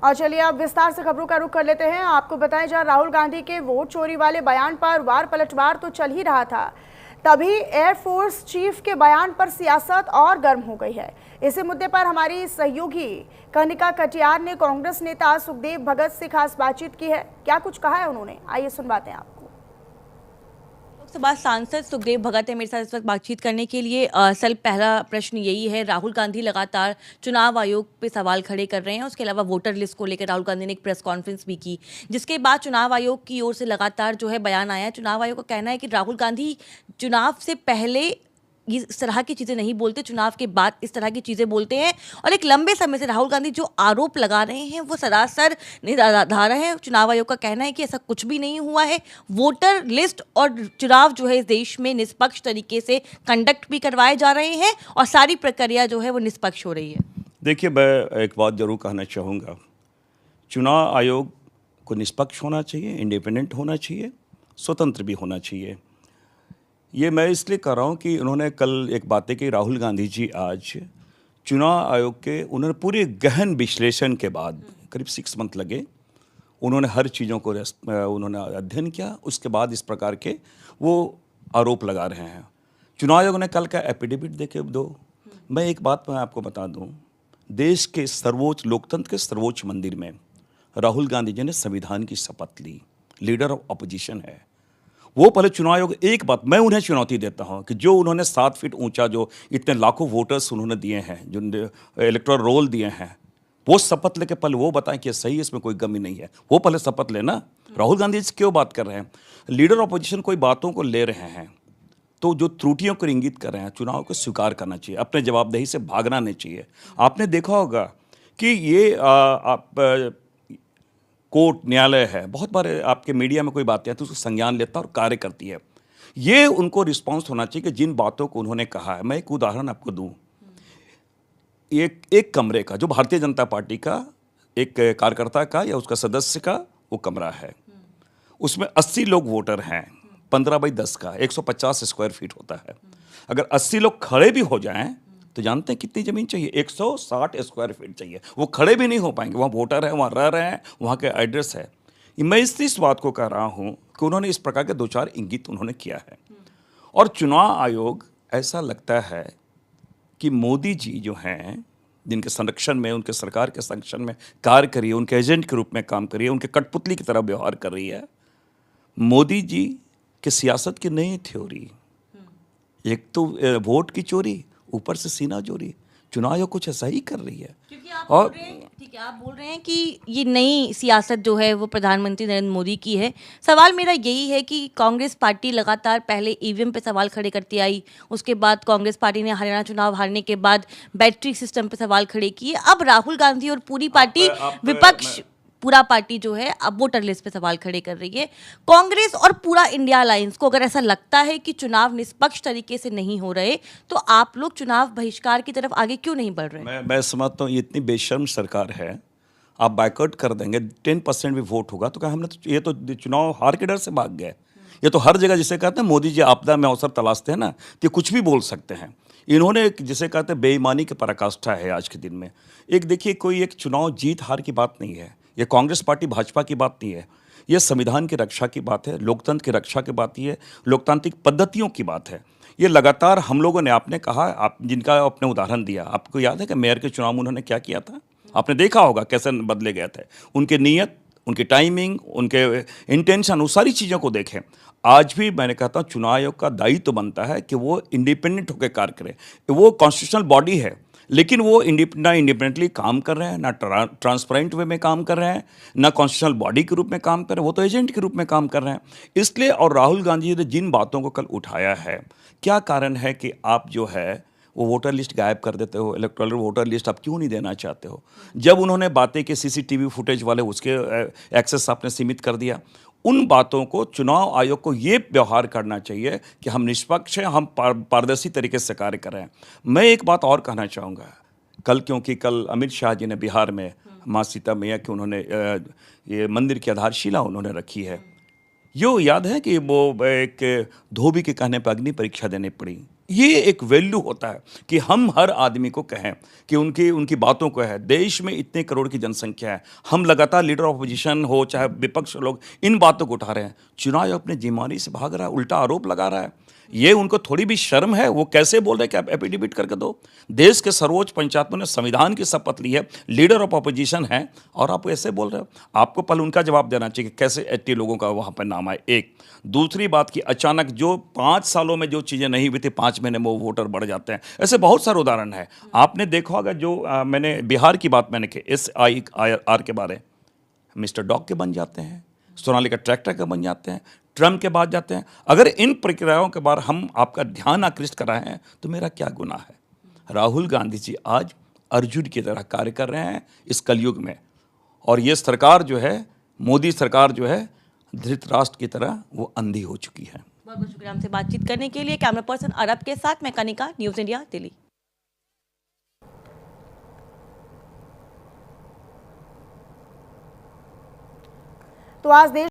और चलिए अब विस्तार से खबरों का रुख कर लेते हैं। आपको बताएं, जहां राहुल गांधी के वोट चोरी वाले बयान पर वार पलटवार तो चल ही रहा था, तभी एयरफोर्स चीफ के बयान पर सियासत और गर्म हो गई है। इसी मुद्दे पर हमारी सहयोगी कनिका कटियार ने कांग्रेस नेता सुखदेव भगत से खास बातचीत की है। क्या कुछ कहा है उन्होंने, आइए सुनवाते हैं आपको। लोकसभा सांसद सुखदेव भगत है मेरे साथ इस वक्त बातचीत करने के लिए। सर, पहला प्रश्न यही है, राहुल गांधी लगातार चुनाव आयोग पे सवाल खड़े कर रहे हैं। उसके अलावा वोटर लिस्ट को लेकर राहुल गांधी ने एक प्रेस कॉन्फ्रेंस भी की, जिसके बाद चुनाव आयोग की ओर से लगातार जो है बयान आया है। चुनाव आयोग का कहना है कि राहुल गांधी चुनाव से पहले इस तरह की चीज़ें नहीं बोलते, चुनाव के बाद इस तरह की चीज़ें बोलते हैं। और एक लंबे समय से राहुल गांधी जो आरोप लगा रहे हैं वो सरासर निराधार है। चुनाव आयोग का कहना है कि ऐसा कुछ भी नहीं हुआ है। वोटर लिस्ट और चुनाव जो है इस देश में निष्पक्ष तरीके से कंडक्ट भी करवाए जा रहे हैं और सारी प्रक्रिया जो है वो निष्पक्ष हो रही है। देखिए, मैं एक बात जरूर कहना चाहूँगा, चुनाव आयोग को निष्पक्ष होना चाहिए, इंडिपेंडेंट होना चाहिए, स्वतंत्र भी होना चाहिए। ये मैं इसलिए कर रहा हूँ कि उन्होंने कल एक बातें की, राहुल गांधी जी आज चुनाव आयोग के उन्होंने पूरे गहन विश्लेषण के बाद करीब 6 मंथ लगे, उन्होंने हर चीज़ों को उन्होंने अध्ययन किया, उसके बाद इस प्रकार के वो आरोप लगा रहे हैं। चुनाव आयोग ने कल का एफिडेविट देके दो। मैं एक बात मैं आपको बता दूं, देश के सर्वोच्च लोकतंत्र के सर्वोच्च मंदिर में राहुल गांधी जी ने संविधान की शपथ ली, लीडर ऑफ अपोजिशन है वो। पहले चुनाव आयोग, एक बात मैं उन्हें चुनौती देता हूं कि जो उन्होंने 7 फीट ऊंचा जो इतने लाखों वोटर्स उन्होंने दिए हैं, जो इलेक्टोरल रोल दिए हैं, वो शपथ लेके पहले वो बताएं कि सही है, इसमें कोई कमी नहीं है। वो पहले शपथ लेना। राहुल गांधी जी क्यों बात कर रहे हैं? लीडर ऑपोजिशन कोई बातों को ले रहे हैं तो जो त्रुटियों को इंगित कर रहे हैं, चुनाव को स्वीकार करना चाहिए, अपने जवाबदेही से भागना नहीं चाहिए। आपने देखा होगा कि ये कोर्ट न्यायालय है, बहुत बार आपके मीडिया में कोई बातें आती है उसको संज्ञान लेता है और कार्य करती है। ये उनको रिस्पॉन्स होना चाहिए कि जिन बातों को उन्होंने कहा है। मैं एक उदाहरण आपको दूं, एक कमरे का, जो भारतीय जनता पार्टी का एक कार्यकर्ता का या उसका सदस्य का वो कमरा है, उसमें 80 लोग वोटर हैं, 15x10 का 150 स्क्वायर फीट होता है। अगर 80 लोग खड़े भी हो जाएं तो जानते हैं कितनी ज़मीन चाहिए? 160 स्क्वायर फीट चाहिए। वो खड़े भी नहीं हो पाएंगे, वहाँ वोटर है, वहाँ रह रहे हैं, वहाँ के एड्रेस है। मैं इस बात को कह रहा हूँ कि उन्होंने इस प्रकार के 2-4 इंगित उन्होंने किया है। और चुनाव आयोग, ऐसा लगता है कि मोदी जी जो हैं, जिनके संरक्षण में, उनके सरकार के संरक्षण में कार्य करिए, उनके एजेंट के रूप में काम करिए, उनके कठपुतली की तरह व्यवहार कर रही है। मोदी जी के सियासत की नई थ्योरी, एक तो वोट की चोरी, ऊपर से सीना चोरी। चुनाव आयोग कुछ ऐसा ही कर रही है। क्योंकि आप बोल रहे हैं कि ये नई सियासत जो है वो प्रधानमंत्री नरेंद्र मोदी की है। सवाल मेरा यही है कि कांग्रेस पार्टी लगातार पहले ईवीएम पे सवाल खड़े करती आई, उसके बाद कांग्रेस पार्टी ने हरियाणा चुनाव हारने के बाद बैटरी सिस्टम पे सवाल खड़े किए। अब राहुल गांधी और पूरी पार्टी विपक्ष पूरा पार्टी जो है अब वोटर लिस्ट पे सवाल खड़े कर रही है। कांग्रेस और पूरा इंडिया अलायंस को अगर ऐसा लगता है कि चुनाव निष्पक्ष तरीके से नहीं हो रहे, तो आप लोग चुनाव बहिष्कार की तरफ आगे क्यों नहीं बढ़ रहे? मैं समझता हूँ ये इतनी बेशर्म सरकार है। आप बाइकआउट कर देंगे, 10% भी वोट होगा तो क्या हमने तो, ये तो चुनाव हार के डर से भाग गए। ये तो हर जगह, जिसे कहते हैं मोदी जी आपदा में अवसर तलाशते हैं ना, तो कुछ भी बोल सकते हैं। इन्होंने जिसे कहते हैं बेईमानी की पराकाष्ठा है आज के दिन में। एक देखिए, कोई एक चुनाव जीत हार की बात नहीं है, ये कांग्रेस पार्टी भाजपा की बात नहीं है, ये संविधान की रक्षा की बात है, लोकतंत्र की रक्षा की बात है, लोकतांत्रिक पद्धतियों की बात है। ये लगातार हम लोगों ने, आपने कहा, आप जिनका आपने उदाहरण दिया, आपको याद है कि मेयर के चुनाव में उन्होंने क्या किया था? आपने देखा होगा कैसे बदले गए थे। उनके नियत, उनकी टाइमिंग, उनके इंटेंशन, उस सारी चीज़ों को देखें। आज भी मैंने कहता हूँ चुनाव आयोग का दायित्व तो बनता है कि वो इंडिपेंडेंट होकर कार्य करे। वो कॉन्स्टिट्यूशनल बॉडी है, लेकिन वो ना इंडिपेंडेंटली काम कर रहे हैं, ना ट्रांसपेरेंट वे में काम कर रहे हैं, ना कॉन्स्टिट्यूशनल बॉडी के रूप में काम कर रहे हैं, वो तो एजेंट के रूप में काम कर रहे हैं। इसलिए, और राहुल गांधी जी ने जिन बातों को कल उठाया है, क्या कारण है कि आप जो है वो वोटर लिस्ट गायब कर देते हो? इलेक्टोरल वोटर लिस्ट आप क्यों नहीं देना चाहते हो? जब उन्होंने बातें कि सीसीटीवी फुटेज वाले उसके एक्सेस आपने सीमित कर दिया, उन बातों को चुनाव आयोग को ये व्यवहार करना चाहिए कि हम निष्पक्ष हैं, हम पारदर्शी तरीके से कार्य कर रहे हैं। मैं एक बात और कहना चाहूँगा, कल, क्योंकि कल अमित शाह जी ने बिहार में माँ सीता मैया की उन्होंने ये मंदिर की आधारशिला उन्होंने रखी है। यो याद है कि वो एक धोबी के कहने पर अग्नि परीक्षा देनी पड़ी। ये एक वैल्यू होता है कि हम हर आदमी को कहें कि उनकी उनकी बातों को है। देश में इतने करोड़ की जनसंख्या है, हम लगातार लीडर ऑफ अपोजिशन हो चाहे विपक्ष लोग इन बातों को उठा रहे हैं। चुनाव आयोग अपने जिम्मेदारी से भाग रहा है, उल्टा आरोप लगा रहा है। ये उनको थोड़ी भी शर्म है? वो कैसे बोल रहे हैं कि आप एफिडेविट करके दो? देश के सर्वोच्च पंचायतों ने संविधान की शपथ ली है, लीडर ऑफ अपोजिशन है, और आप ऐसे बोल रहे हो? आपको पहले उनका जवाब देना चाहिए कि कैसे 80 लोगों का वहाँ पर नाम आए। एक दूसरी बात कि अचानक जो 5 सालों में जो चीज़ें नहीं हुई थी, 5 महीने में वो वोटर बढ़ जाते हैं। ऐसे बहुत सारे उदाहरण है। आपने देखा होगा जो मैंने बिहार की बात मैंने की, SIR के बारे, मिस्टर डॉग के बन जाते हैं, सोनालिका ट्रैक्टर के बन जाते हैं, ट्रम्प के बाद जाते हैं। अगर इन प्रक्रियाओं के बारे हम आपका ध्यान आकृष्ट कर रहे हैं तो मेरा क्या गुनाह है? राहुल गांधी जी आज अर्जुन की तरह कार्य कर रहे हैं इस कलयुग में, और ये सरकार जो है, मोदी सरकार जो है, धृतराष्ट्र की तरह वो अंधी हो चुकी है। बहुत बहुत शुक्रिया हमसे बातचीत करने के लिए। कैमरा पर्सन अरब के साथ मैं कनिका, न्यूज़ इंडिया, दिल्ली। तो आज देश